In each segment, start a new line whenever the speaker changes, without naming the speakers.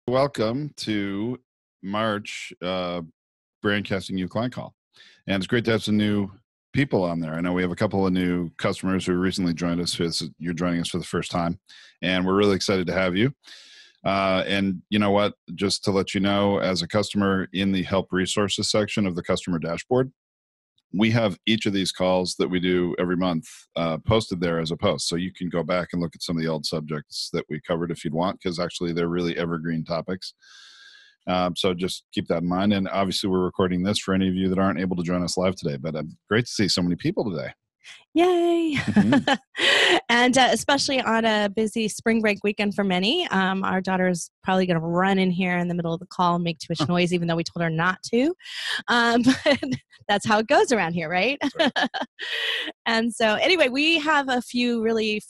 Welcome to March Brandcasting You Client Call. And it's great to have some new people on there. I know we have a couple of new customers who recently joined us. You're joining us for the first time, and we're really excited to have you. And you know what? Just to let you know, as a customer, in the help resources section of the customer dashboard, we have each of these calls that we do every month posted there as a post. So you can go back and look at some of the old subjects that we covered if you'd want, because actually they're really evergreen topics. So just keep that in mind. And obviously we're recording this for any of you that aren't able to join us live today, but great to see so many people today.
Yay. Mm-hmm. And especially on a busy spring break weekend for many, our daughter is probably going to run in here in the middle of the call and make too much noise, even though we told her not to. But that's how it goes around here, right? Right. And so anyway, we have a few really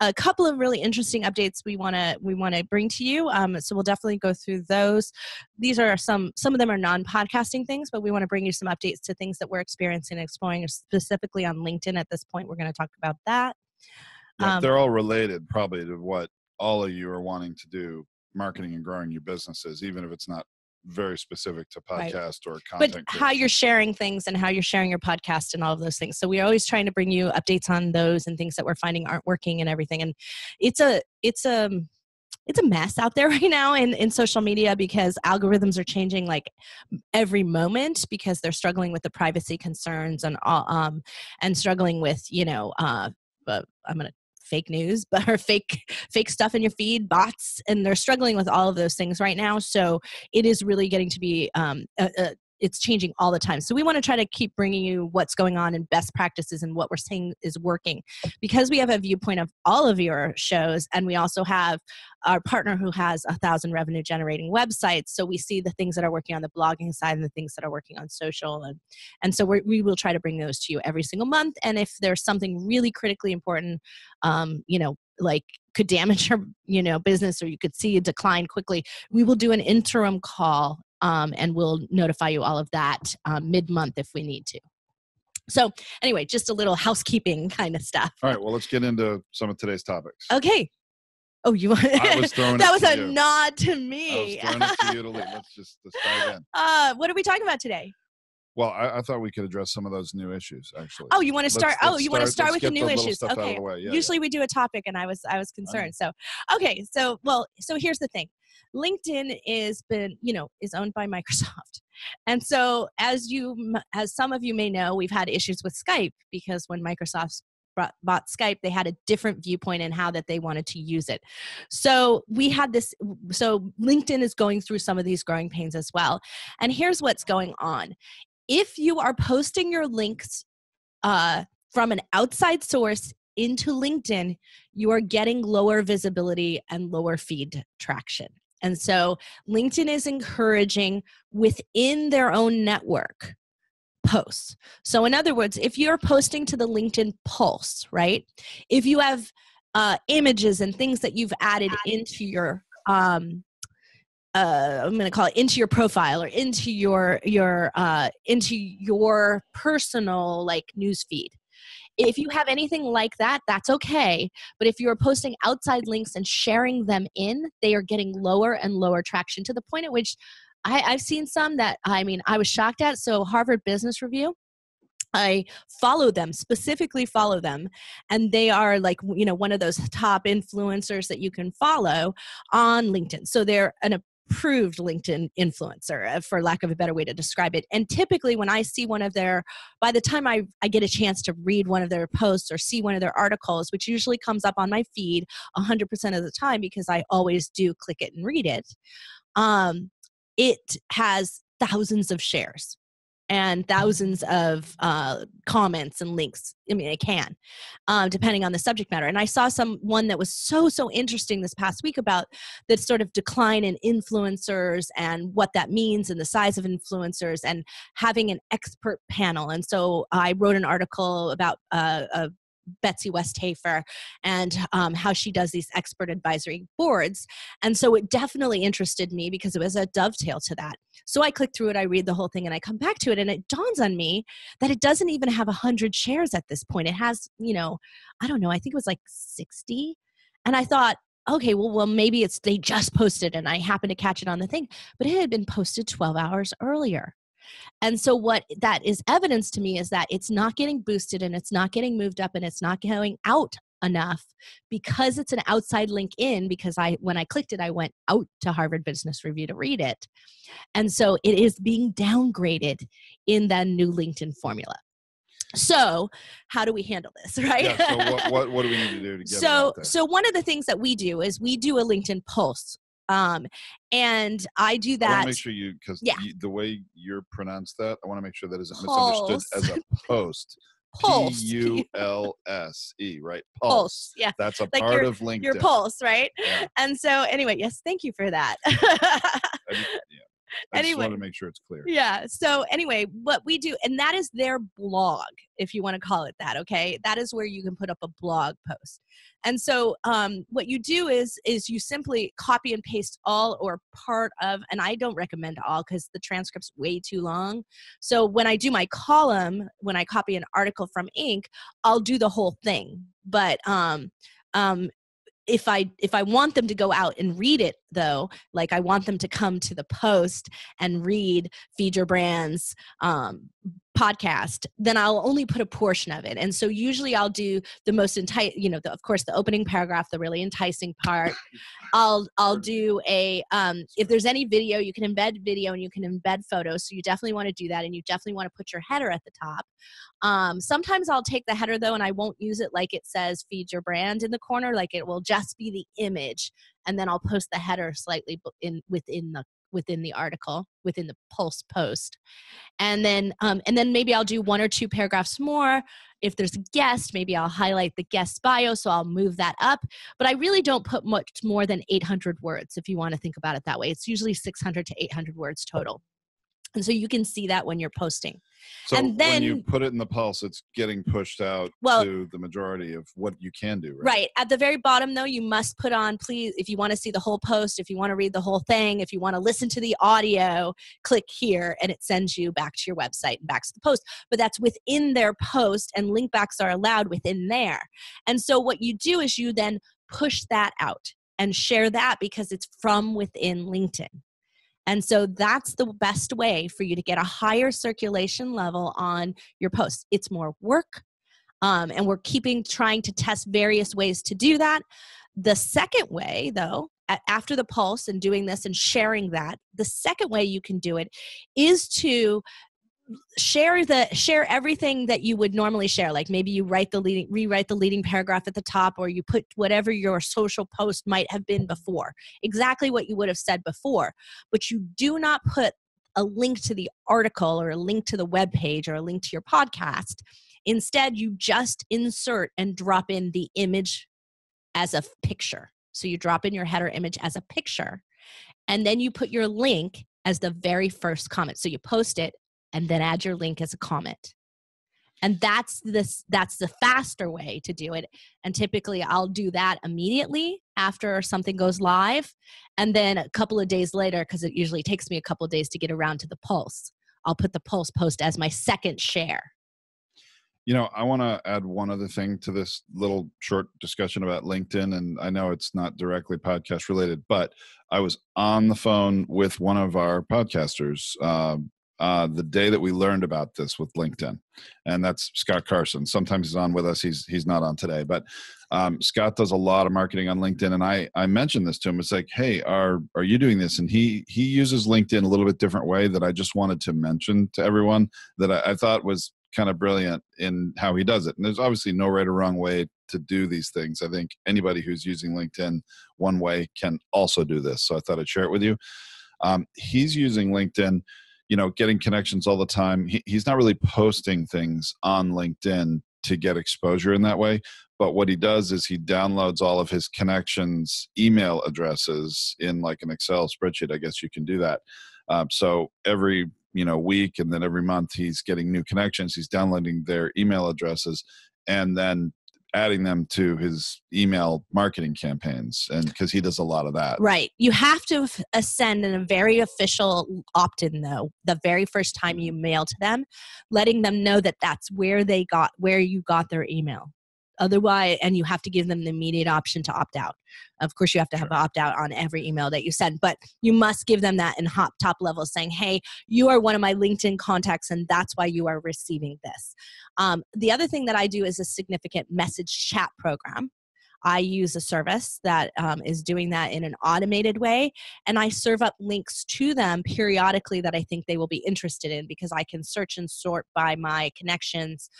a couple of really interesting updates we want to bring to you. So we'll definitely go through those. These are some of them are non-podcasting things, but we want to bring you some updates to things that we're experiencing and exploring specifically on LinkedIn at this point. We're going to talk about that.
Yeah, they're all related probably to what all of you are wanting to do, marketing and growing your businesses, even if it's not very specific to podcast or content.
But how you're sharing things and how you're sharing your podcast and all of those things. So we're always trying to bring you updates on those and things that we're finding aren't working and everything. And it's a mess out there right now in social media, because algorithms are changing like every moment, because they're struggling with the privacy concerns and struggling with, I'm going to fake news, but or fake stuff in your feed, bots, and they're struggling with all of those things right now. So it is really getting to be it's changing all the time. So we want to try to keep bringing you what's going on and best practices and what we're saying is working, because we have a viewpoint of all of your shows. And we also have our partner who has 1,000 revenue generating websites. So we see the things that are working on the blogging side and the things that are working on social. And so we will try to bring those to you every single month. And if there's something really critically important, like could damage your, business, or you could see a decline quickly, we will do an interim call. And we'll notify you all of that mid-month if we need to. So anyway, just a little housekeeping kind of stuff.
All right, well, let's get into some of today's topics.
Okay. Oh, you want?
I was throwing
that was a
you.
Nod to me.
I was throwing it to you to lead. Let's start again.
What are we talking about today?
Well, I thought we could address some of those new issues, actually.
Oh, you want to start? You want to start with the new issues? Okay.
Yeah,
usually we do a topic, and I was concerned. So, okay. So here's the thing. LinkedIn is owned by Microsoft. And so as some of you may know, we've had issues with Skype, because when Microsoft bought Skype, they had a different viewpoint in how that they wanted to use it. So we had this, so LinkedIn is going through some of these growing pains as well. And here's what's going on. If you are posting your links from an outside source into LinkedIn, you are getting lower visibility and lower feed traction. And so LinkedIn is encouraging within their own network posts. So in other words, if you're posting to the LinkedIn Pulse, right? If you have images and things that you've added into your, I'm going to call it into your profile or into your personal like news feed. If you have anything like that, that's okay. But if you're posting outside links and sharing them in, they are getting lower and lower traction, to the point at which I've seen some that, I was shocked at. So Harvard Business Review, I specifically follow them. And they are like, one of those top influencers that you can follow on LinkedIn. So they're an approved LinkedIn influencer, for lack of a better way to describe it. And typically when I see by the time I get a chance to read one of their posts or see one of their articles, which usually comes up on my feed 100% of the time, because I always do click it and read it, it has thousands of shares and thousands of comments and links. It can, depending on the subject matter. And I saw one that was so interesting this past week about the sort of decline in influencers and what that means and the size of influencers and having an expert panel. And so I wrote an article about Betsy Westhafer and how she does these expert advisory boards. And so it definitely interested me because it was a dovetail to that. So I click through it, I read the whole thing, and I come back to it, and it dawns on me that it doesn't even have 100 shares at this point. It has, I don't know, I think it was like 60. And I thought, okay, well, maybe they just posted and I happened to catch it on the thing, but it had been posted 12 hours earlier. And so what that is evidence to me is that it's not getting boosted and it's not getting moved up and it's not going out enough because it's an outside link in, because when I clicked it, I went out to Harvard Business Review to read it. And so it is being downgraded in the new LinkedIn formula. So how do we handle this, right?
Yeah, so what do we need to do to get it out there?
So one of the things that we do is we do a LinkedIn pulse. And I do that.
I want to make sure because the way you're pronounced that, I want to make sure that isn't misunderstood as a post.
Pulse.
P-U-L-S-E, right?
Pulse. Yeah.
That's a
like
part of LinkedIn.
Your pulse, right?
Yeah.
And so anyway, yes, thank you for that.
I just want to make sure it's clear.
Yeah. So anyway, what we do, and that is their blog, if you want to call it that. Okay. That is where you can put up a blog post. And so what you do is you simply copy and paste all or part of, and I don't recommend all because the transcript's way too long. So when I do my column, when I copy an article from Inc., I'll do the whole thing. But if I want them to go out and read it, though, like I want them to come to the post and read Feed Your Brand's podcast, then I'll only put a portion of it. And so usually I'll do the most of course, the opening paragraph, the really enticing part. I'll do if there's any video, you can embed video and you can embed photos. So you definitely want to do that. And you definitely want to put your header at the top. Sometimes I'll take the header though, and I won't use it like it says Feed Your Brand in the corner. Like it will just be the image. And then I'll post the header slightly within the article, within the Pulse post. And then maybe I'll do one or two paragraphs more. If there's a guest, maybe I'll highlight the guest's bio, so I'll move that up. But I really don't put much more than 800 words, if you want to think about it that way. It's usually 600 to 800 words total. And so you can see that when you're posting.
So
and then,
when you put it in the Pulse, it's getting pushed out to the majority of what you can do, right?
Right. At the very bottom, though, you must put on, please, if you want to see the whole post, if you want to read the whole thing, if you want to listen to the audio, click here, and it sends you back to your website and back to the post. But that's within their post, and link backs are allowed within there. And so what you do is you then push that out and share that because it's from within LinkedIn. And so that's the best way for you to get a higher circulation level on your posts. It's more work, and we're trying to test various ways to do that. The second way, though, after the Pulse and doing this and sharing that, the second way you can do it is to share everything that you would normally share. Like maybe you rewrite the leading paragraph at the top, or you put whatever your social post might have been before, exactly what you would have said before, but you do not put a link to the article or a link to the web page or a link to your podcast. Instead, you just insert and drop in the image as a picture. So you drop in your header image as a picture, and then you put your link as the very first comment. So you post it and then add your link as a comment. And that's the faster way to do it. And typically I'll do that immediately after something goes live. And then a couple of days later, because it usually takes me a couple of days to get around to the Pulse, I'll put the Pulse post as my second share.
I want to add one other thing to this little short discussion about LinkedIn. And I know it's not directly podcast related, but I was on the phone with one of our podcasters the day that we learned about this with LinkedIn, and that's Scott Carson. Sometimes he's on with us. He's not on today, but Scott does a lot of marketing on LinkedIn. And I mentioned this to him. It's like, hey, are you doing this? And he uses LinkedIn a little bit different way that I just wanted to mention to everyone that I thought was kind of brilliant in how he does it. And there's obviously no right or wrong way to do these things. I think anybody who's using LinkedIn one way can also do this. So I thought I'd share it with you. He's using LinkedIn, getting connections all the time. He's not really posting things on LinkedIn to get exposure in that way. But what he does is he downloads all of his connections' email addresses in like an Excel spreadsheet. I guess you can do that. So every week and then every month he's getting new connections. He's downloading their email addresses and then adding them to his email marketing campaigns, and because he does a lot of that.
Right. You have to send in a very official opt-in, though, the very first time you mail to them, letting them know that that's where you got their email. Otherwise, and you have to give them the immediate option to opt out. Of course, you have to have
Sure.
opt out on every email that you send, but you must give them that in top level saying, hey, you are one of my LinkedIn contacts and that's why you are receiving this. The other thing that I do is a significant message chat program. I use a service that is doing that in an automated way, and I serve up links to them periodically that I think they will be interested in, because I can search and sort by my connections.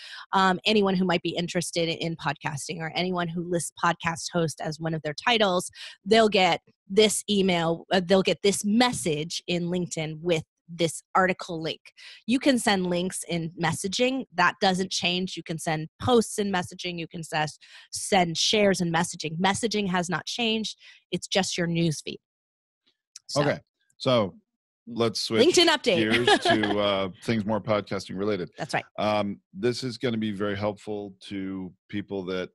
Anyone who might be interested in podcasting, or anyone who lists podcast host as one of their titles, they'll get this email, they'll get this message in LinkedIn with this article link. You can send links in messaging. That doesn't change. You can send posts in messaging. You can send shares in messaging. Messaging has not changed. It's just your newsfeed.
Okay. So let's switch
LinkedIn update.
gears to things more podcasting related.
That's right.
This is going to be very helpful to people that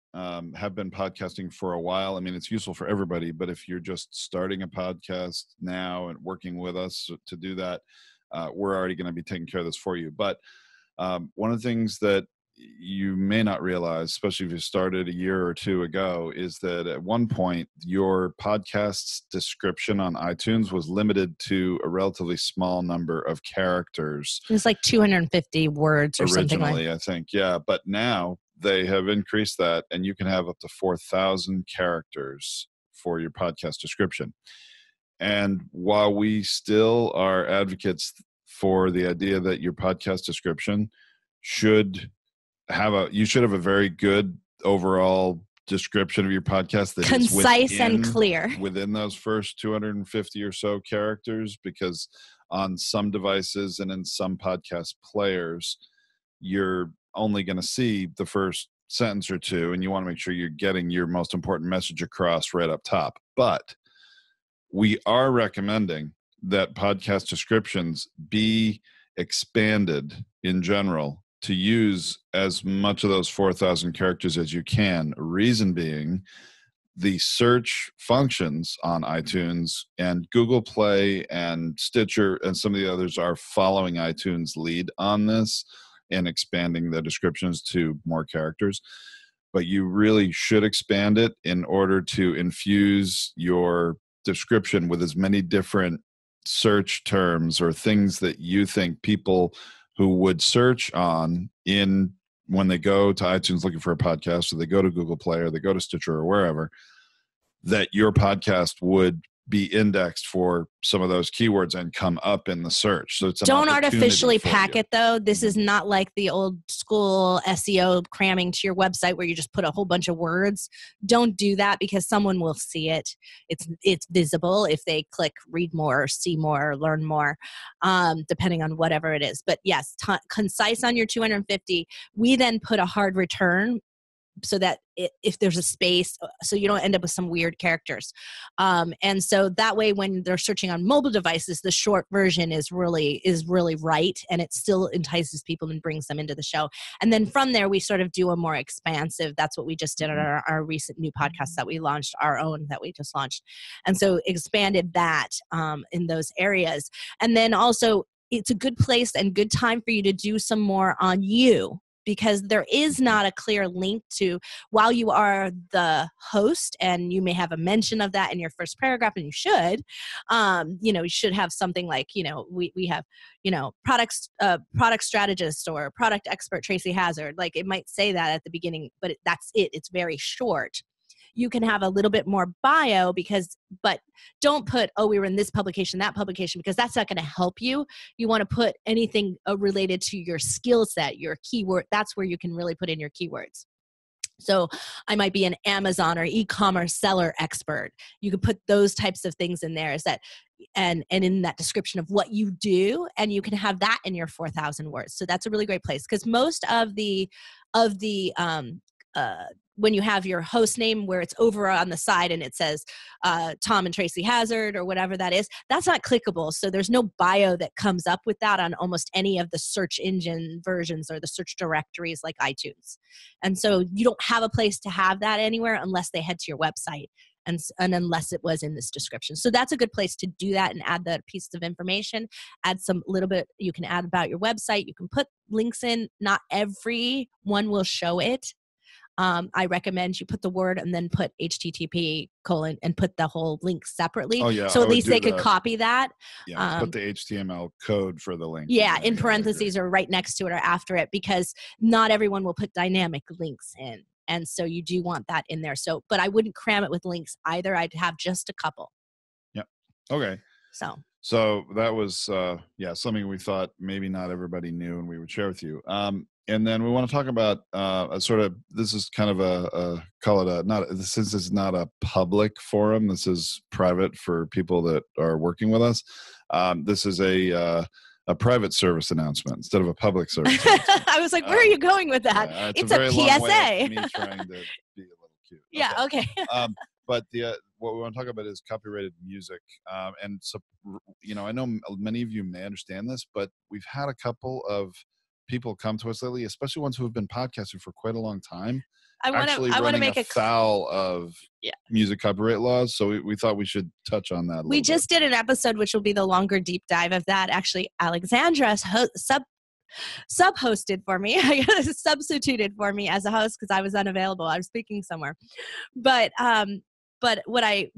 have been podcasting for a while. I mean, it's useful for everybody, but if you're just starting a podcast now and working with us to do that, we're already going to be taking care of this for you. But one of the things that you may not realize, especially if you started a year or two ago, is that at one point your podcast's description on iTunes was limited to a relatively small number of characters.
It's like 250 words or something like
originally, I think. Yeah. But now they have increased that, and you can have up to 4,000 characters for your podcast description. And while we still are advocates for the idea that your podcast description should have a very good overall description of your podcast that
concise
is
and clear
within those first 250 or so characters, because on some devices and in some podcast players, you're only going to see the first sentence or two, and you want to make sure you're getting your most important message across right up top. But we are recommending that podcast descriptions be expanded in general to use as much of those 4,000 characters as you can. Reason being, the search functions on iTunes and Google Play and Stitcher and some of the others are following iTunes' lead on this and expanding the descriptions to more characters. But you really should expand it in order to infuse your description with as many different search terms or things that you think people who would search on in when they go to iTunes looking for a podcast, or they go to Google Play, or they go to Stitcher or wherever, that your podcast would be indexed for some of those keywords and come up in the search. So it's
don't artificially pack
you.
it though. This is not like the old school SEO cramming to your website where you just put a whole bunch of words. Don't do that, because someone will see it. It's visible if they click read more or see more or learn more, depending on whatever it is. But yes, concise on your 250. We then put a hard return so that if there's a space, so you don't end up with some weird characters. And so that way, when they're searching on mobile devices, the short version is really right, and it still entices people and brings them into the show. And then from there, we sort of do a more expansive, that's what we just did on our recent new podcast that we launched, our own that we just launched. And so expanded that in those areas. And then also, it's a good place and good time for you to do some more on you, because there is not a clear link to, while you are the host and you may have a mention of that in your first paragraph, and you should, you should have something like, we have, product strategist or product expert Tracy Hazard. Like, it might say that at the beginning, but that's it. It's very short. You can have a little bit more bio, but don't put, we were in this publication, that publication, because that's not going to help you. You want to put anything related to your skill set, your keyword. That's where you can really put in your keywords. So I might be an Amazon or e-commerce seller expert. You could put those types of things in there, and in that description of what you do, and you can have that in your 4,000 words. So that's a really great place, because most of the when you have your host name where it's over on the side and it says Tom and Tracy Hazard or whatever that is, that's not clickable. So there's no bio that comes up with that on almost any of the search engine versions or the search directories like iTunes. And so you don't have a place to have that anywhere unless they head to your website. And unless it was in this description. So that's a good place to do that and add that piece of information. Add some little bit, you can add about your website. You can put links in. Not every one will show it. I recommend you put the word and then put HTTP colon and put the whole link separately.
Oh yeah,
so
I
at
would
least
do
they could
that.
copy that.
Yeah, put the HTML code for the link.
Yeah, in
I
parentheses
agree.
or right next to it or after it, because not everyone will put dynamic links in. And so you do want that in there. So, but I wouldn't cram it with links either. I'd have just a couple.
Yep. Okay. So that was something we thought maybe not everybody knew and we would share with you. And then we want to talk about a sort of, this is kind of since it's not a public forum, this is private for people that are working with us. This is a private service announcement instead of a public service announcement.
I was like, where are you going with that?
It's
a
very
PSA.
long way of me trying to be a little cute.
Yeah, okay.
But what we want to talk about is copyrighted music. And so, I know many of you may understand this, but we've had a couple of people come to us lately, especially ones who have been podcasting for quite a long time,
I want to make
afoul of music copyright laws. So we thought we should touch on that.
We just did an episode, which will be the longer deep dive of that. Actually, Alexandra sub-hosted for me. I substituted for me as a host because I was unavailable. I was speaking somewhere. But what I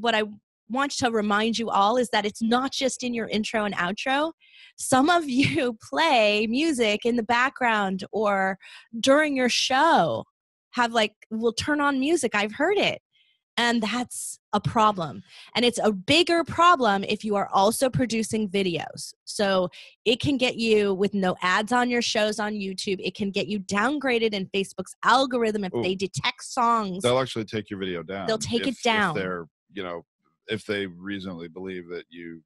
want to remind you all is that it's not just in your intro and outro. Some of you play music in the background or during your show will turn on music. I've heard it. And that's a problem. And it's a bigger problem if you are also producing videos. So it can get you with no ads on your shows on YouTube. It can get you downgraded in Facebook's algorithm if they detect songs.
They'll actually take your video down.
They'll take it down.
If they're, if they reasonably believe that you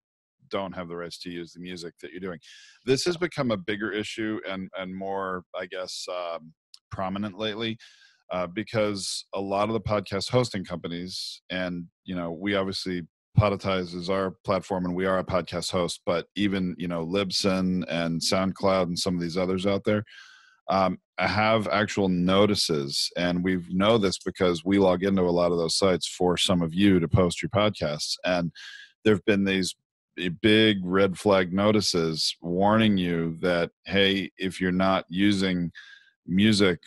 don't have the rights to use the music that you're doing. This has become a bigger issue and more, I guess, prominent lately. Because a lot of the podcast hosting companies, and we obviously, Podetize is our platform and we are a podcast host, but even Libsyn and SoundCloud and some of these others out there have actual notices, and we know this because we log into a lot of those sites for some of you to post your podcasts, and there have been these big red flag notices warning you that, hey, if you're not using music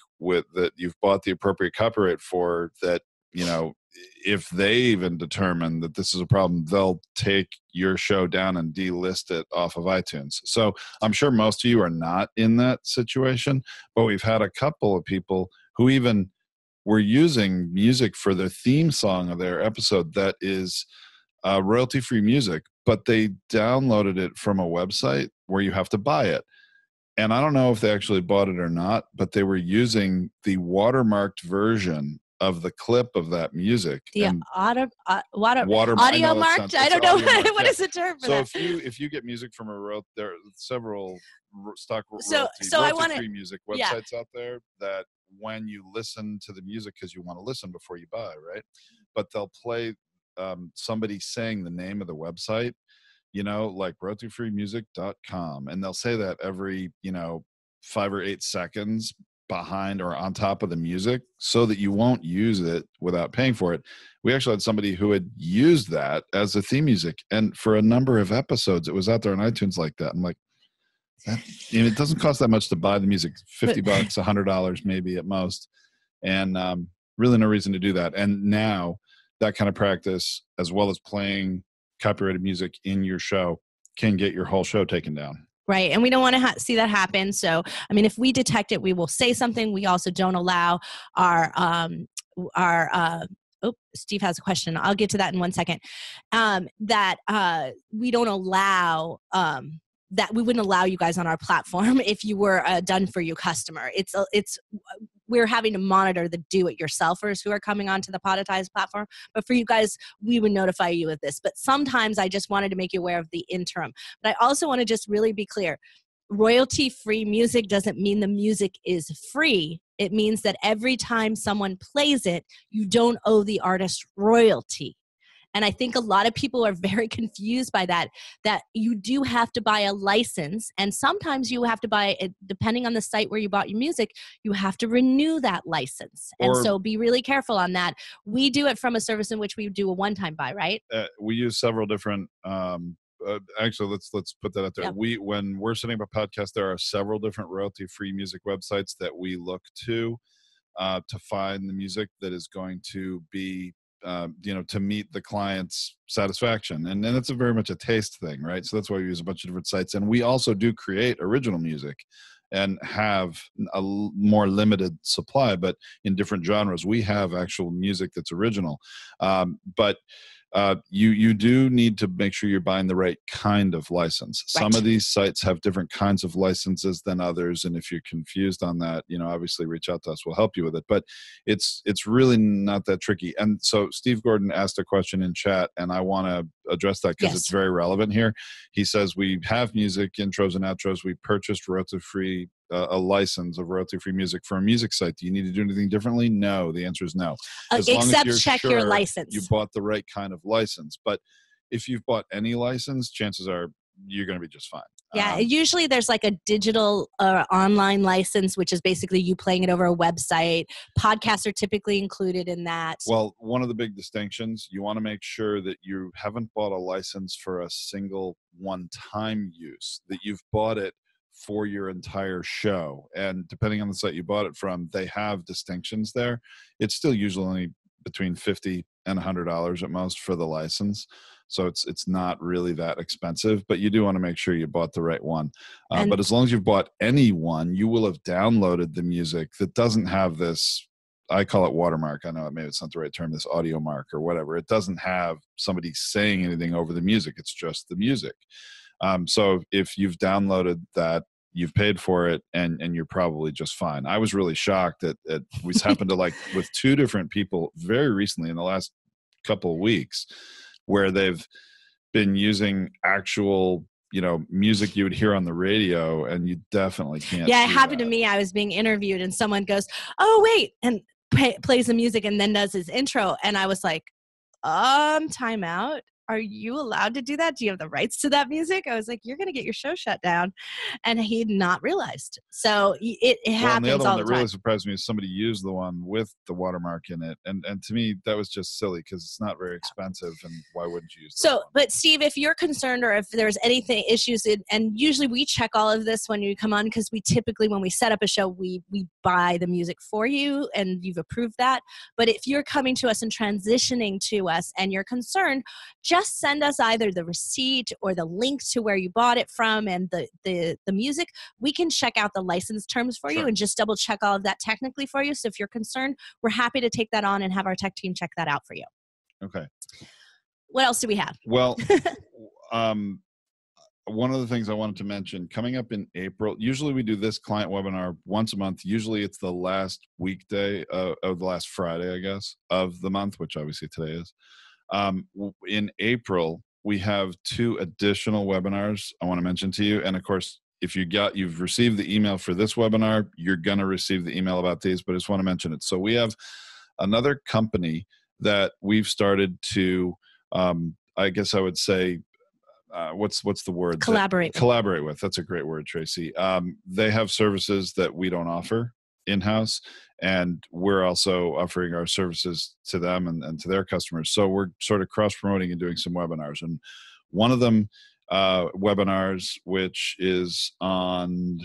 that you've bought the appropriate copyright for, that if they even determine that this is a problem, they'll take your show down and delist it off of iTunes. So I'm sure most of you are not in that situation, but we've had a couple of people who even were using music for their theme song of their episode that is royalty-free music, but they downloaded it from a website where you have to buy it. And I don't know if they actually bought it or not, but they were using the watermarked version of the clip of that music.
The audio marked? I don't know. What is the term for that?
So if you get music from there are several stock royalty-free music websites out there that when you listen to the music, because you want to listen before you buy, right? But they'll play somebody saying the name of the website, like royaltyfreemusic.com. And they'll say that every, 5 or 8 seconds behind or on top of the music so that you won't use it without paying for it. We actually had somebody who had used that as a theme music. And for a number of episodes, it was out there on iTunes like that. I'm like, it doesn't cost that much to buy the music, $50, $100 maybe at most. And really no reason to do that. And now that kind of practice, as well as playing copyrighted music in your show, can get your whole show taken down.
Right. And we don't want to see that happen. So, if we detect it, we will say something. We also don't allow Steve has a question. I'll get to that in 1 second. We don't allow, that we wouldn't allow you guys on our platform if you were a done for you customer. We're having to monitor the do-it-yourselfers who are coming onto the Podetize platform. But for you guys, we would notify you of this. But sometimes I just wanted to make you aware of the interim. But I also want to just really be clear. Royalty-free music doesn't mean the music is free. It means that every time someone plays it, you don't owe the artist royalty. And I think a lot of people are very confused by that you do have to buy a license. And sometimes you have to buy it, depending on the site where you bought your music, you have to renew that license. And so be really careful on that. We do it from a service in which we do a one-time buy, right?
We use several different, actually, let's put that out there. Yeah. When we're setting up a podcast, there are several different royalty-free music websites that we look to. to find the music that is going to be to meet the client's satisfaction. And then it's very much a taste thing, right? So that's why we use a bunch of different sites. And we also do create original music and have a more limited supply, but in different genres. We have actual music that's original. But you do need to make sure you're buying the right kind of license.
Right.
Some of these sites have different kinds of licenses than others, and if you're confused on that, obviously reach out to us. We'll help you with it. But it's really not that tricky. And so Steve Gordon asked a question in chat, and I want to address that because it's very relevant here. He says we have music intros and outros. We purchased royalty-free a license of royalty-free music for a music site. Do you need to do anything differently? No. The answer is no.
As long as you're check your license.
You bought the right kind of license. But if you've bought any license, chances are you're going to be just fine.
Yeah, usually there's like a digital online license, which is basically you playing it over a website. Podcasts are typically included in that.
Well, one of the big distinctions, you want to make sure that you haven't bought a license for a single one-time use, that you've bought it for your entire show. And depending on the site you bought it from, they have distinctions there. It's still usually only between $50 and $100 at most for the license. So it's not really that expensive, but you do want to make sure you bought the right one. But as long as you've bought any one, you will have downloaded the music that doesn't have this, I call it watermark. I know maybe it's not the right term, this audio mark or whatever. It doesn't have somebody saying anything over the music. It's just the music. So if you've downloaded that, you've paid for it, and you're probably just fine. I was really shocked that we happened to with two different people very recently in the last couple of weeks, where they've been using actual music you would hear on the radio, and you definitely can't.
Yeah, it happened to me. I was being interviewed and someone goes, "Oh, wait," and plays the music and then does his intro. And I was like, time out. Are you allowed to do that? Do you have the rights to that music? I was like, you're going to get your show shut down. And he had not realized. So it happens
the other
all
one
the
that
time.
really surprised me is somebody used the one with the watermark in it. And to me, that was just silly because it's not very expensive. And why wouldn't you use that?
So, but Steve, if you're concerned or if there's anything issues, and usually we check all of this when you come on, because we typically, when we set up a show, we buy the music for you and you've approved that. But if you're coming to us and transitioning to us and you're concerned, just send us either the receipt or the link to where you bought it from and the music. We can check out the license terms for you and just double check all of that technically for you. So if you're concerned, we're happy to take that on and have our tech team check that out for you.
Okay.
What else do we have?
Well, one of the things I wanted to mention, coming up in April, usually we do this client webinar once a month. Usually it's the last weekday of the last Friday, I guess, of the month, which obviously today is. In April, we have 2 additional webinars I want to mention to you. And of course, if you've received the email for this webinar, you're going to receive the email about these, but I just want to mention it. So we have another company that we've started to, I guess I would say, what's the word? Collaborate with. That's a great word, Tracy. They have services that we don't offer in-house, and we're also offering our services to them and to their customers. So we're sort of cross-promoting and doing some webinars. And one of them, webinars, which is on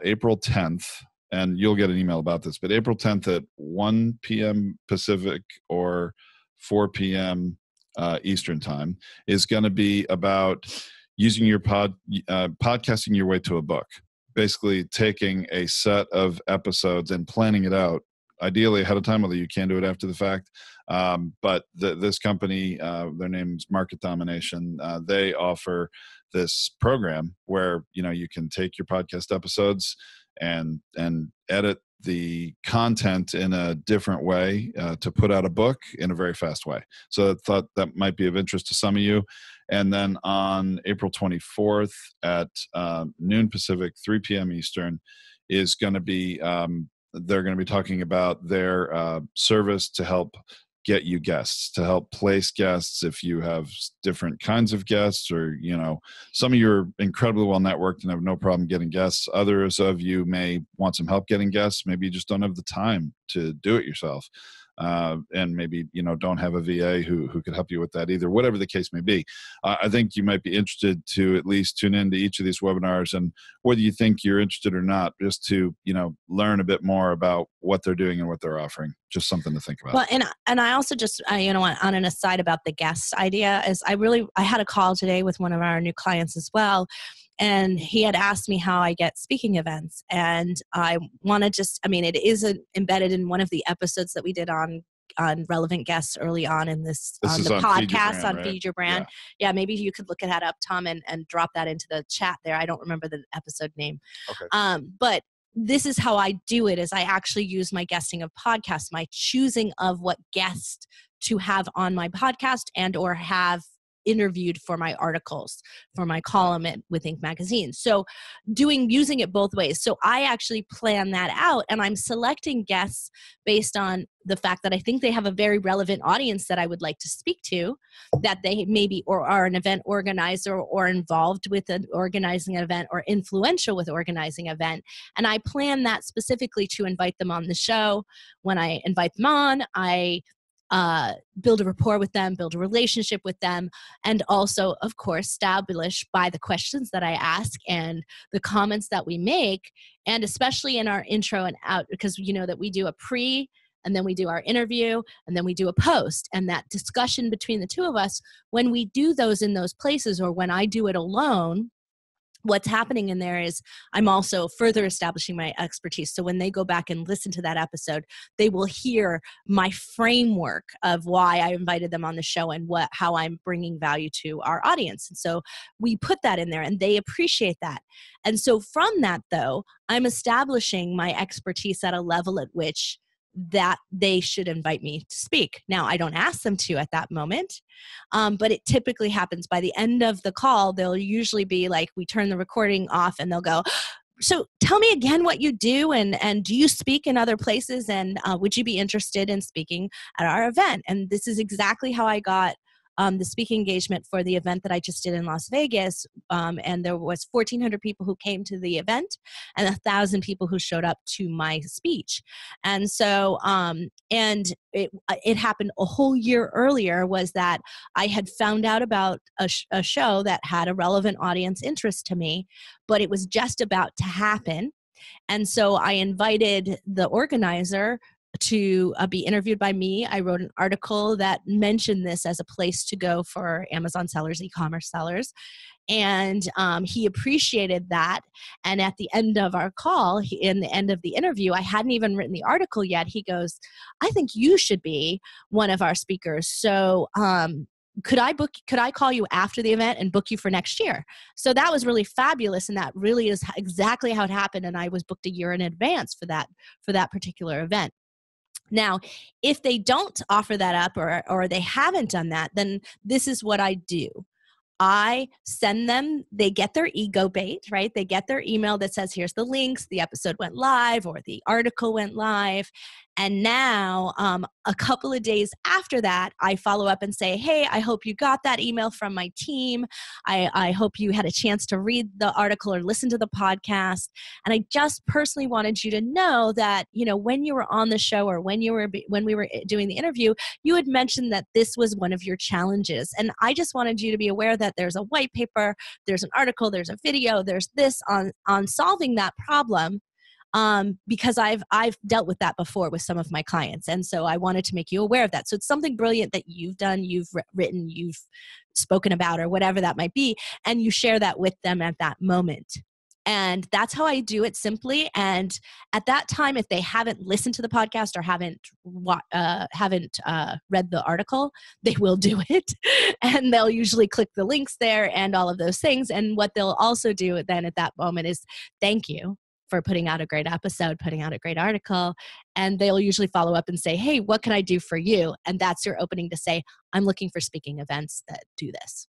April 10th, and you'll get an email about this, but April 10th at 1 p.m. Pacific or 4 p.m. Eastern time, is going to be about using your podcasting your way to a book. Basically taking a set of episodes and planning it out, ideally ahead of time, although you can do it after the fact. But this company, their name's Market Domination, they offer this program where you can take your podcast episodes and edit the content in a different way to put out a book in a very fast way. So I thought that might be of interest to some of you. And then on April 24th at noon Pacific, 3 p.m. Eastern, is going to be, they're going to be talking about their service to help get you guests, to help place guests if you have different kinds of guests, or some of you are incredibly well networked and have no problem getting guests. Others of you may want some help getting guests. Maybe you just don't have the time to do it yourself. And maybe, don't have a VA who could help you with that either, whatever the case may be. I think you might be interested to at least tune into each of these webinars, and whether you think you're interested or not, just to, learn a bit more about what they're doing and what they're offering. Just something to think about.
Well, and I also just, on an aside about the guest idea is I had a call today with one of our new clients as well. And he had asked me how I get speaking events. And I want to it is embedded in one of the episodes that we did on relevant guests early on in this on the podcast on Feed Your Brand. Yeah, maybe you could look that up, Tom, and drop that into the chat there. I don't remember the episode name.
Okay.
But this is how I do it, is I actually use my guesting of podcasts, my choosing of what guest to have on my podcast and or have interviewed for my articles, for my column with Inc. magazine. So using it both ways. So I actually plan that out, and I'm selecting guests based on the fact that I think they have a very relevant audience that I would like to speak to, that they maybe or are an event organizer or involved with organizing an event or influential with organizing an event. And I plan that specifically to invite them on the show. When I invite them on, I build a rapport with them, build a relationship with them, and also, of course, establish by the questions that I ask and the comments that we make, and especially in our intro and out, because that we do a pre, and then we do our interview, and then we do a post. And that discussion between the two of us, when we do those in those places, or when I do it alone, what's happening in there is I'm also further establishing my expertise. So when they go back and listen to that episode, they will hear my framework of why I invited them on the show and how I'm bringing value to our audience. And so we put that in there, and they appreciate that. And so from that, though, I'm establishing my expertise at a level at which that they should invite me to speak. Now, I don't ask them to at that moment, but it typically happens by the end of the call. They'll usually be like, we turn the recording off, and they'll go, so tell me again what you do, and do you speak in other places, and would you be interested in speaking at our event? And this is exactly how I got the speaking engagement for the event that I just did in Las Vegas. And there was 1,400 people who came to the event and 1,000 people who showed up to my speech. And so, and it happened a whole year earlier, was that I had found out about a show that had a relevant audience interest to me, but it was just about to happen. And so I invited the organizer to be interviewed by me. I wrote an article that mentioned this as a place to go for Amazon sellers, e-commerce sellers. And he appreciated that. And at the end of our call, in the end of the interview, I hadn't even written the article yet. He goes, I think you should be one of our speakers. So could I call you after the event and book you for next year? So that was really fabulous. And that really is exactly how it happened. And I was booked a year in advance for that particular event. Now, if they don't offer that up, or they haven't done that, then this is what I do. I send them, they get their ego bait, right? They get their email that says, here's the links, the episode went live, or the article went live. And now, a couple of days after that, I follow up and say, hey, I hope you got that email from my team. I hope you had a chance to read the article or listen to the podcast. And I just personally wanted you to know that, when you were on the show, or when we were doing the interview, you had mentioned that this was one of your challenges. And I just wanted you to be aware that there's a white paper, there's an article, there's a video, there's this on solving that problem. Because I've dealt with that before with some of my clients. And so I wanted to make you aware of that. So it's something brilliant that you've done, you've written, you've spoken about, or whatever that might be. And you share that with them at that moment. And that's how I do it, simply. And at that time, if they haven't listened to the podcast or haven't read the article, they will do it. And they'll usually click the links there and all of those things. And what they'll also do then at that moment is thank you for putting out a great episode, putting out a great article. And they'll usually follow up and say, hey, what can I do for you? And that's your opening to say, I'm looking for speaking events that do this,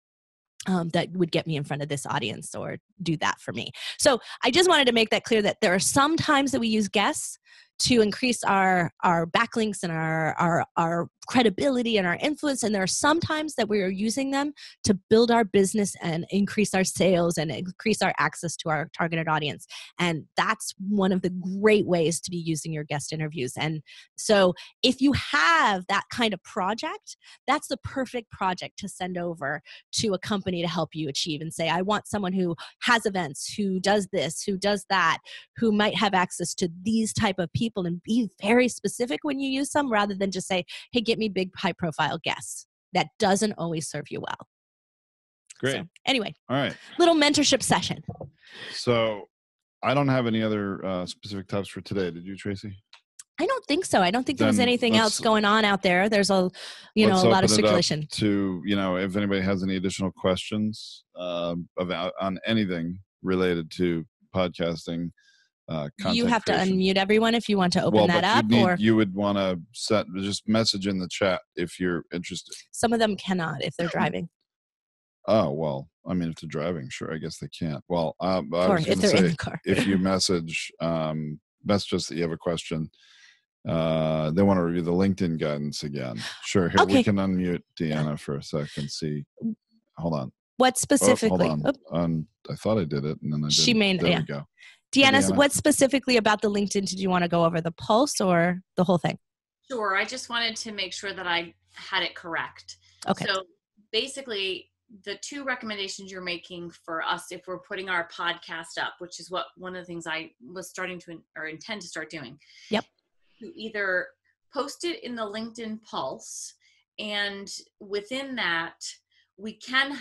that would get me in front of this audience or do that for me. So I just wanted to make that clear, that there are some times that we use guests to increase our backlinks and our credibility and our influence. And there are some times that we are using them to build our business and increase our sales and increase our access to our targeted audience. And that's one of the great ways to be using your guest interviews. And so if you have that kind of project, that's the perfect project to send over to a company to help you achieve and say, I want someone who has events, who does this, who does that, who might have access to these type of people, and be very specific when you use them rather than just say, hey, get me big high profile guests. That doesn't always serve you well.
Great.
So, anyway,
all right.
Little mentorship session.
So I don't have any other specific topics for today. Did you, Tracy?
I don't think so. I don't think there was anything else going on out there. There's a lot of circulation.
To, if anybody has any additional questions on anything related to podcasting, content
you have
creation.
to unmute everyone if you want to open that up.
You would want to just message in the chat if you're interested.
Some of them cannot if they're driving.
Oh, well, I mean, if they're driving, sure, I guess they can't. Well, I was
if they're in the car.
If you message us that you have a question, they want to review the LinkedIn guidance again. Sure, here,
okay.
We can unmute Deanna for a second. See, hold on.
What specifically?
Hold on. I thought I did it, and then I didn't.
She may.
There
yeah.
we go.
Deanna, what specifically about the LinkedIn did you want to go over? The Pulse or the whole thing?
Sure. I just wanted to make sure that I had it correct.
Okay.
So basically, the two recommendations you're making for us if we're putting our podcast up, which is one of the things I was starting to or intend to start doing.
Yep.
To either post it in the LinkedIn Pulse, and within that, we can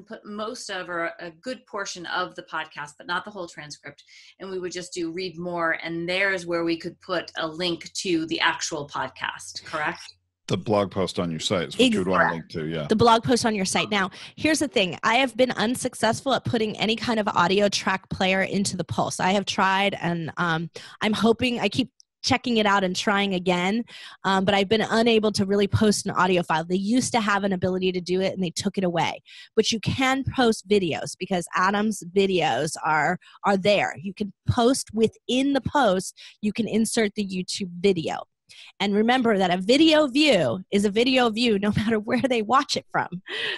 put most of or a good portion of the podcast, but not the whole transcript. And we would just do read more. And there's where we could put a link to the actual podcast, correct?
The blog post on your site is what you would want to link to, yeah.
The blog post on your site. Now, here's the thing. I have been unsuccessful at putting any kind of audio track player into the Pulse. I have tried, and I'm hoping, I keep checking it out and trying again, but I've been unable to really post an audio file. They used to have an ability to do it, and they took it away. But you can post videos because Adam's videos are there. You can post within the post. You can insert the YouTube video. And remember that a video view is a video view no matter where they watch it from.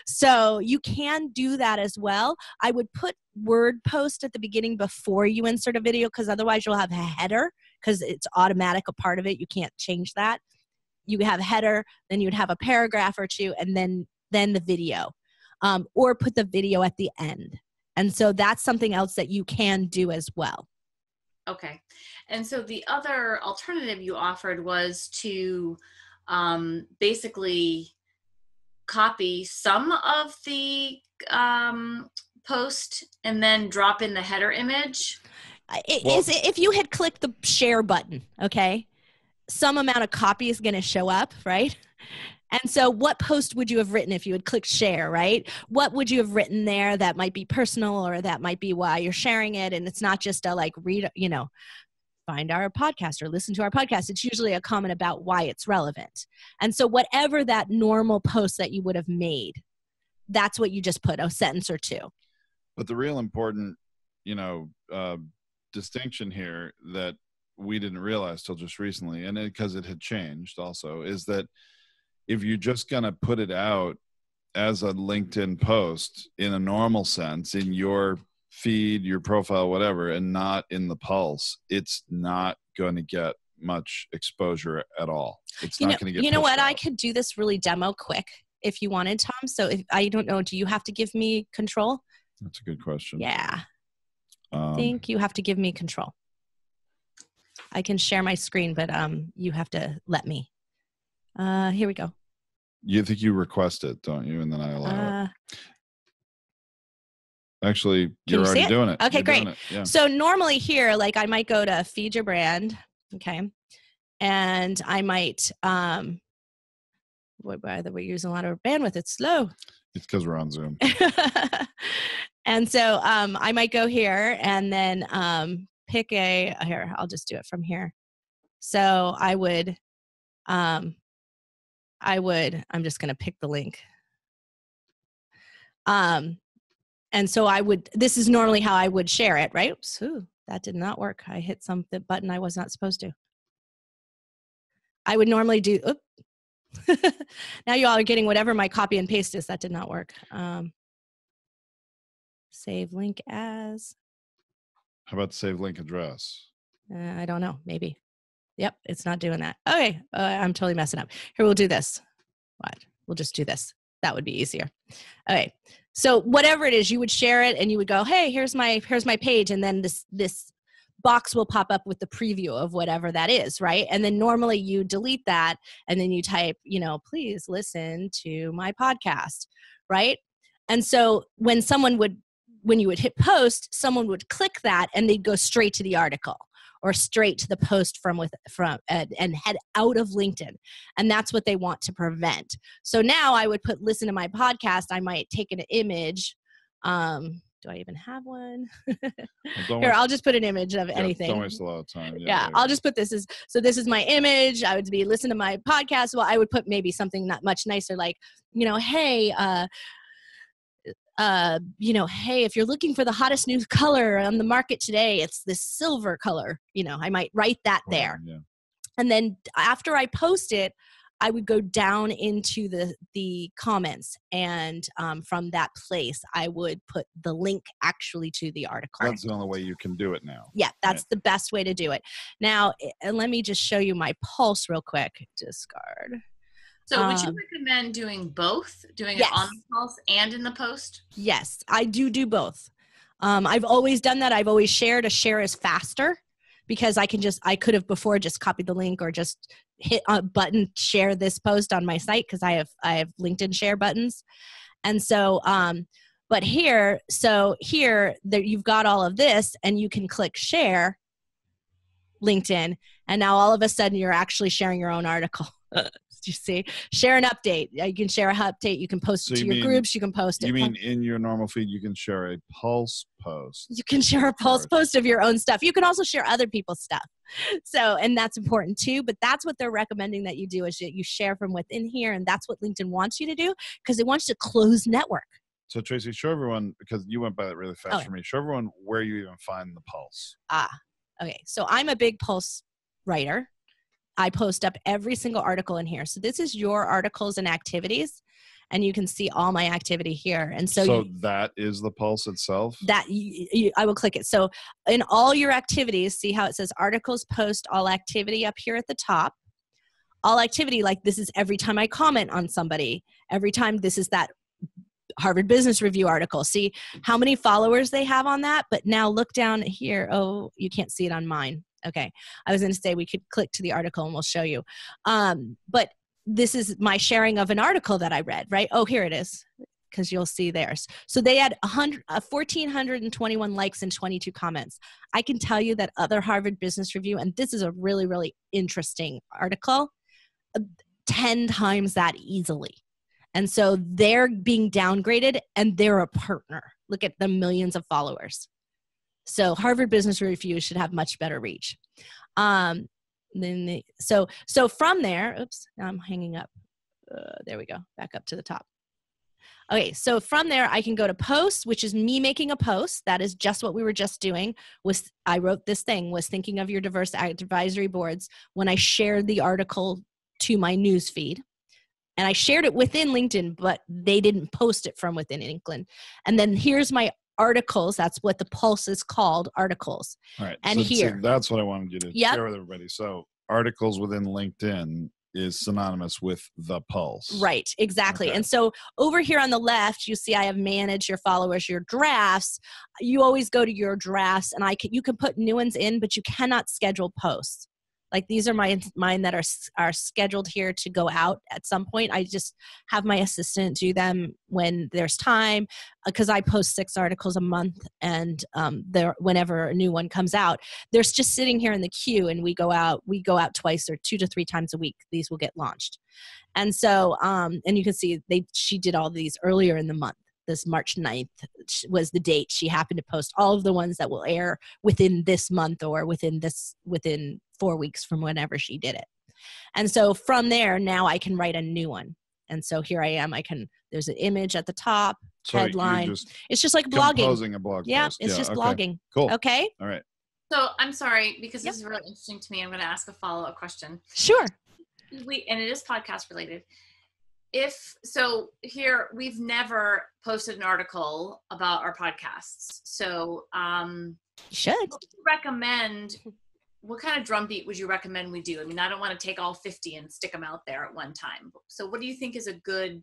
So you can do that as well. I would put word post at the beginning before you insert a video, because otherwise you'll have a header, because it's automatic, a part of it. You can't change that. You have a header, then you'd have a paragraph or two, and then the video. Or put the video at the end. And so that's something else that you can do as well.
Okay. And so the other alternative you offered was to basically copy some of the post and then drop in the header image.
If you had clicked the share button, okay, some amount of copy is going to show up, right? And so what post would you have written if you had clicked share, right? What would you have written there that might be personal, or that might be why you're sharing it? And it's not just a read, find our podcast or listen to our podcast. It's usually a comment about why it's relevant. And so whatever that normal post that you would have made, that's what you just put, a sentence or two.
But the real important, distinction here that we didn't realize till just recently, and because it had changed also, is that if you're just going to put it out as a LinkedIn post in a normal sense, in your feed, your profile, whatever, and not in the Pulse, it's not going to get much exposure at all. It's not going to get.
You know what?
Out.
I could do this really demo quick if you wanted, Tom. So if I don't know, do you have to give me control?
That's a good question.
Yeah. I think you have to give me control. I can share my screen, but you have to let me. Here we go.
You think you request it, don't you? And then I allow it. Actually, you're already doing it.
Okay,
you're
great.
Yeah.
So normally here, I might go to feed your brand. Okay. And I might, by the way, using a lot of bandwidth, it's slow.
It's because we're on Zoom.
And so I might go here and then pick here, I'll just do it from here. So I'm just going to pick the link. And so this is normally how I would share it, right? Oops, that did not work. I hit some button I was not supposed to. I would normally do, now you all are getting whatever my copy and paste is. That did not work. Save link as.
How about save link address?
I don't know. Maybe. Yep. It's not doing that. Okay. I'm totally messing up. Here, we'll do this. What? We'll just do this. That would be easier. Okay. So whatever it is, you would share it and you would go, hey, here's my page. And then this box will pop up with the preview of whatever that is, right? And then normally you delete that and then you type, please listen to my podcast, right? And so when you would hit post, someone would click that and they'd go straight to the article or straight to the post and head out of LinkedIn. And that's what they want to prevent. So now I would listen to my podcast. I might take an image. Do I even have one? Here, I'll just put an image of anything.
Don't waste a lot of time.
Yeah, I'll just put this this is my image. I would be listening to my podcast. Well, I would put maybe something not much nicer like, hey, hey, if you're looking for the hottest new color on the market today, it's this silver color. I might write that there. Yeah. And then after I post it, I would go down into the comments, and from that place, I would put the link actually to the article.
That's the only way you can do it now.
Yeah, that's the best way to do it. Now, let me just show you my pulse real quick. Discard.
So would you recommend doing both? Doing it on the pulse and in the post?
Yes, I do both. I've always done that. I've always shared. A share is faster because I could have before just copied the link or just hit a button, share this post on my site because I have LinkedIn share buttons. And so, but here you've got all of this and you can click share LinkedIn. And now all of a sudden you're actually sharing your own article. You see, share an update. You can share an update. You can post it to your groups. You can post it.
You mean in your normal feed, you can share a pulse post.
You can share a pulse post of your own stuff. You can also share other people's stuff. So, and that's important too, but that's what they're recommending that you do is that you share from within here. And that's what LinkedIn wants you to do because it wants you to close network.
So Tracy, show everyone, because you went by that really fast for me, show everyone where you even find the pulse.
Okay. So I'm a big pulse writer. I post up every single article in here. So this is your articles and activities, and you can see all my activity here. And so
that is the pulse itself?
That I will click it. So in all your activities, see how it says articles, post, all activity up here at the top. All activity, like this is every time I comment on somebody. Every time this is that Harvard Business Review article. See how many followers they have on that. But now look down here. Oh, you can't see it on mine. Okay. I was going to say we could click to the article and we'll show you. But this is my sharing of an article that I read, right? Oh, here it is, because you'll see theirs. So they had 1,421 likes and 22 comments. I can tell you that other Harvard Business Review, and this is a really, really interesting article, 10 times that easily. And so they're being downgraded and they're a partner. Look at the millions of followers. So Harvard Business Review should have much better reach. So from there, oops, now I'm hanging up. There we go, back up to the top. Okay, so from there, I can go to post, which is me making a post. That is just what we were just doing. I wrote this thing, was thinking of your diverse advisory boards when I shared the article to my news feed. And I shared it within LinkedIn, but they didn't post it from within LinkedIn. And then here's my articles. That's what the pulse is called, articles.
All right.
And
so that's what I wanted you to share with everybody. So articles within LinkedIn is synonymous with the pulse.
Right, exactly. Okay. And so over here on the left, you see I have manage your followers, your drafts. You always go to your drafts and you can put new ones in, but you cannot schedule posts. Like these are mine that are scheduled here to go out at some point. I just have my assistant do them when there's time because I post 6 articles a month, and whenever a new one comes out, there's just sitting here in the queue, and we go out twice or 2 to 3 times a week. These will get launched, and so and you can see she did all these earlier in the month. This March 9th was the date she happened to post all of the ones that will air within this month or within 4 weeks from whenever she did it. And so from there, now I can write a new one. And so here I am. There's an image at the top, headline. It's just like blogging.
Composing a blog post.
It's just blogging.
Cool.
Okay.
All right.
So I'm sorry, because this is really interesting to me. I'm going to ask a follow-up question.
Sure.
and it is podcast related. Here we've never posted an article about our podcasts. So,
You should.
what would you recommend? What kind of drumbeat would you recommend we do? I mean, I don't want to take all 50 and stick them out there at one time. So what do you think is a good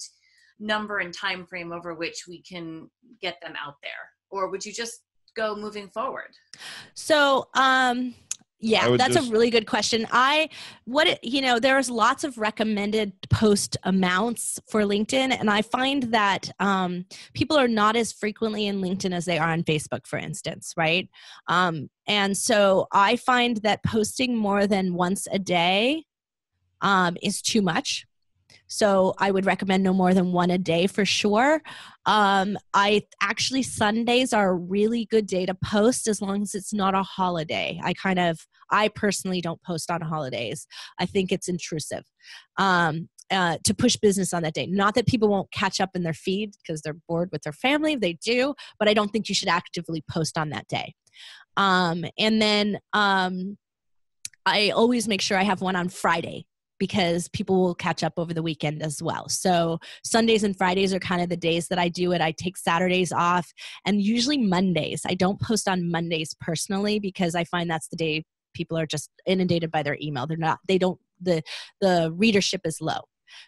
number and time frame over which we can get them out there? Or would you just go moving forward?
So, yeah, that's a really good question. There's lots of recommended post amounts for LinkedIn, and I find that people are not as frequently in LinkedIn as they are on Facebook, for instance, right? And so I find that posting more than once a day is too much. So I would recommend no more than one a day for sure. Sundays are a really good day to post as long as it's not a holiday. I personally don't post on holidays. I think it's intrusive to push business on that day. Not that people won't catch up in their feed because they're bored with their family. They do, but I don't think you should actively post on that day. And then I always make sure I have one on Friday, because people will catch up over the weekend as well. So Sundays and Fridays are kind of the days that I do it. I take Saturdays off, and usually Mondays. I don't post on Mondays personally because I find that's the day people are just inundated by their email. The readership is low.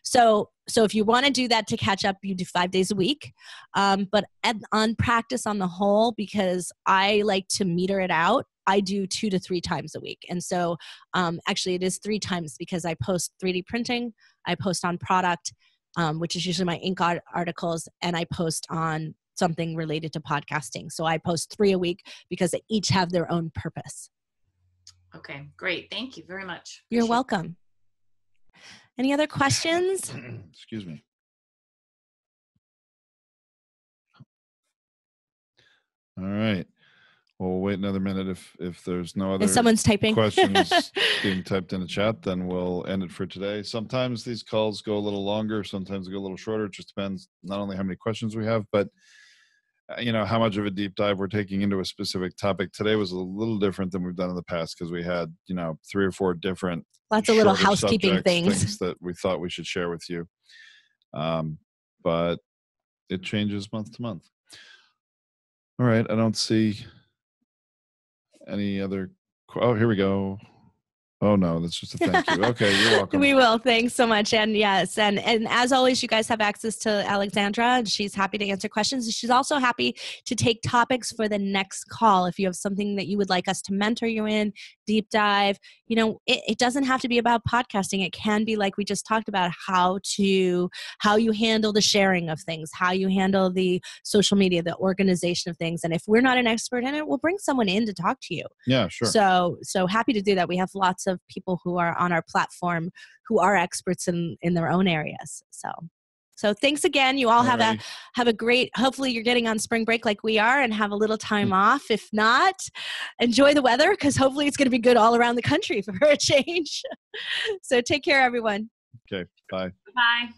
So if you want to do that to catch up, you do 5 days a week. But on practice on the whole, because I like to meter it out, I do 2 to 3 times a week. And so actually it is 3 times because I post 3D printing, I post on product, which is usually my ink articles, and I post on something related to podcasting. So I post 3 a week because they each have their own purpose.
Okay, great. Thank you very much.
You're welcome. Any other questions?
Excuse me. All right. We'll wait another minute. If there's no other
someone's typing
questions being typed in the chat, then we'll end it for today. Sometimes these calls go a little longer. Sometimes they go a little shorter. It just depends not only how many questions we have, but how much of a deep dive we're taking into a specific topic. Today was a little different than we've done in the past because we had 3 or 4 different
lots of little housekeeping things
that we thought we should share with you. But it changes month to month. All right. I don't see any other. Oh, here we go. Oh, no, that's just a thank you. Okay, you're welcome.
We will. Thanks so much. And yes, and as always, you guys have access to Alexandra, and she's happy to answer questions. She's also happy to take topics for the next call. If you have something that you would like us to mentor you in, deep dive, it doesn't have to be about podcasting. It can be like we just talked about, how you handle the sharing of things, how you handle the social media, the organization of things. And if we're not an expert in it, we'll bring someone in to talk to you.
Yeah, sure.
So happy to do that. We have lots of people who are on our platform who are experts in their own areas. So thanks again. You all have a great, hopefully you're getting on spring break like we are and have a little time off. If not, enjoy the weather, because hopefully it's going to be good all around the country for a change. So take care, everyone.
Okay. Bye.
Bye.